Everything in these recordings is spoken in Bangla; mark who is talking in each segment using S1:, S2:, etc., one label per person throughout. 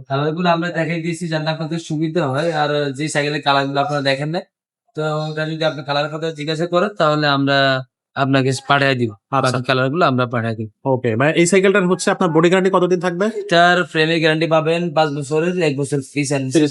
S1: কালার গুলো আমরা দেখাই দিয়েছি যাতে আপনাদের সুবিধা হয়। আর যে সাইকেলের কালার গুলো আপনারা দেখেন নাই, তো ওটা যদি আপনি কালারের কথা জিজ্ঞাসা করেন তাহলে আমরা আপনাকে পাঠায় দিব।
S2: আচ্ছা।
S1: বাকি কালার গুলো আমরা পাঠায় দিব।
S2: ওকে, মানে এই সাইকেলটার হচ্ছে আপনার বডি গ্যারান্টি কতদিন থাকবে?
S1: এটার ফ্রেমের গ্যারান্টি পাবেন 5 বছরের, 1 বছর ফ্রি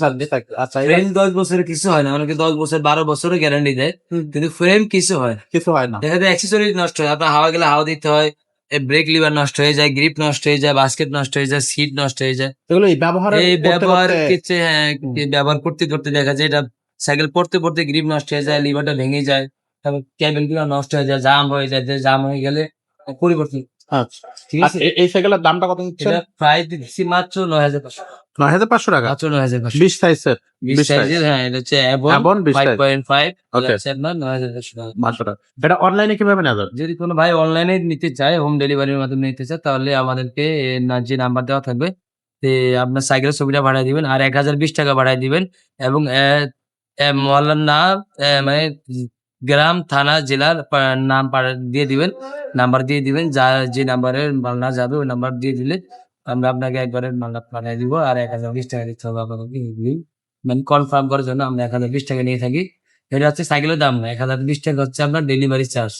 S1: সার্ভিস।
S2: আচ্ছা,
S1: ফ্রেম 10 বছরের কিছু হয় না, অনেকে 10 বছর 12 বছরের গ্যারান্টি দেয়, কিন্তু ফ্রেম কিছু হয় না।
S2: কিছু হয় না।
S1: দেখা যায় অ্যাক্সেসরিজ নষ্ট হয়, আপনার হাওয়া গেলে হাওয়া দিতে হয়, ব্রেক লিভার নষ্ট হয়ে যায়, গ্রিপ নষ্ট হয়ে যায়, বাস্কেট নষ্ট হয়ে যায়, সিট নষ্ট হয়ে যায়।
S2: এগুলো এই ব্যবহারের
S1: এই
S2: করতে
S1: ব্যবহার
S2: করতে
S1: ক্ষেত্রে হ্যাঁ, ব্যবহার করতে করতে দেখা যায় এটা সাইকেল পড়তে পড়তে গ্রিপ নষ্ট হয়ে যায়, লিভারটা ভেঙে যায়, তারপর কেবল গুলো নষ্ট হয়ে যায়, জাম হয়ে যায়, যে জাম হয়ে গেলে পরিবর্তন।
S2: আচ্ছা।
S1: ঠিক
S2: আর
S1: আছে,
S2: এই সাইকেলের দামটা কত দিচ্ছেন?
S1: এটা প্রাইস দিচ্ছি মাত্র 9,500
S2: 9,500 টাকা।
S1: মাত্র 9,500।
S2: 20 সাইজের
S1: 20 সাইজের, হ্যাঁ, এটা হচ্ছে
S2: Avon
S1: Avon
S2: 20 সাইজ।
S1: 5.5,
S2: ওকে,
S1: হচ্ছে আপনার 9,500 টাকা।
S2: 500 টাকা। এটা অনলাইনে কিভাবে নেওয়া যাবে?
S1: যদি কোনো ভাই অনলাইনে নিতে চায়, হোম ডেলিভারির মাধ্যমে নিতে চায়, তাহলে আমাদেরকে যে নাম্বার দেওয়া থাকবে, আপনার সাইকেলের ছবিটা পাঠায় দিবেন আর 1,020 টাকা পাঠায় দিবেন। এবং মহল্লার নাম, মানে গ্রাম, থানা, জেলার নাম দিয়ে দিবেন, নাম্বার দিয়ে দিবেন। যে নাম্বারে মালটা যাবে ওই নাম্বার দিয়ে দিলে আমরা আপনাকে একবারে মালটা পাঠায় দিব। আর 1,020 টাকা দিতে হবে আপনাকে। মানে কনফার্ম করার জন্য আমরা 1,020 টাকা নিয়ে থাকি। এটা হচ্ছে সাইকেলের দাম না। 1,020 টাকা হচ্ছে আপনার ডেলিভারি চার্জ।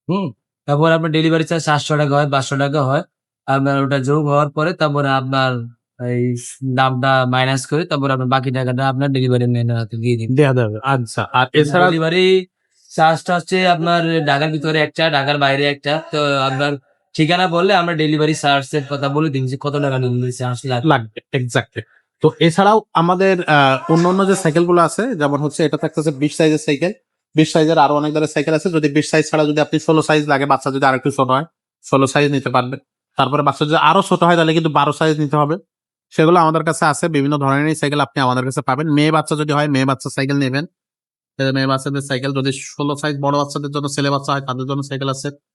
S1: হুম? তারপর আপনার ডেলিভারি চার্জ 700 টাকা হয়, 500 টাকা হয়। আপনার ওটা যোগ হওয়ার পরে তারপরে আপনার এই দামটা মাইনাস করে তারপরে আপনার বাকি টাকাটা আপনার ডেলিভারি ম্যানের হাতে দিয়ে দিবেন।
S2: দেয়া যাবে। আচ্ছা। আর এছাড়া
S1: ডেলিভারি চার্জটা হচ্ছে আপনার ঢাকার ভিতরে একটা, ঢাকার বাইরে একটা। তো আপনার ঠিকানা বললে আমরা ডেলিভারি চার্জ এর কথা বলে দিন যে কত টাকা ডেলিভারি চার্জ লাগবে।
S2: লাগবে এক্সাক্টলি। তো এছাড়াও আমাদের অন্যান্য যে সাইকেলগুলো আছে, যেমন হচ্ছে এটা থাকতেছে 20 সাইজের সাইকেল। 20 সাইজের আরো অনেক ধরনের সাইকেল আছে। যদি 20 সাইজ ছাড়া যদি আপনি 16 সাইজ লাগে, বাচ্চা যদি আরেকটু ছোট হয় 16 সাইজ নিতে পারবেন। তারপরে বাচ্চা যদি আরো ছোট হয় তাহলে কিন্তু 12 সাইজ নিতে হবে। সেগুলো আমাদের কাছে আছে। বিভিন্ন ধরনের সাইকেল আপনি আমাদের কাছে পাবেন। মেয়ে বাচ্চা যদি হয় মেয়ে বাচ্চা সাইকেল নেবেন। মেয়ে বাচ্চাদের সাইকেল, যদি 16 সাইজ বড় বাচ্চাদের জন্য, ছেলে বাচ্চা হয় তাদের জন্য সাইকেল আছে।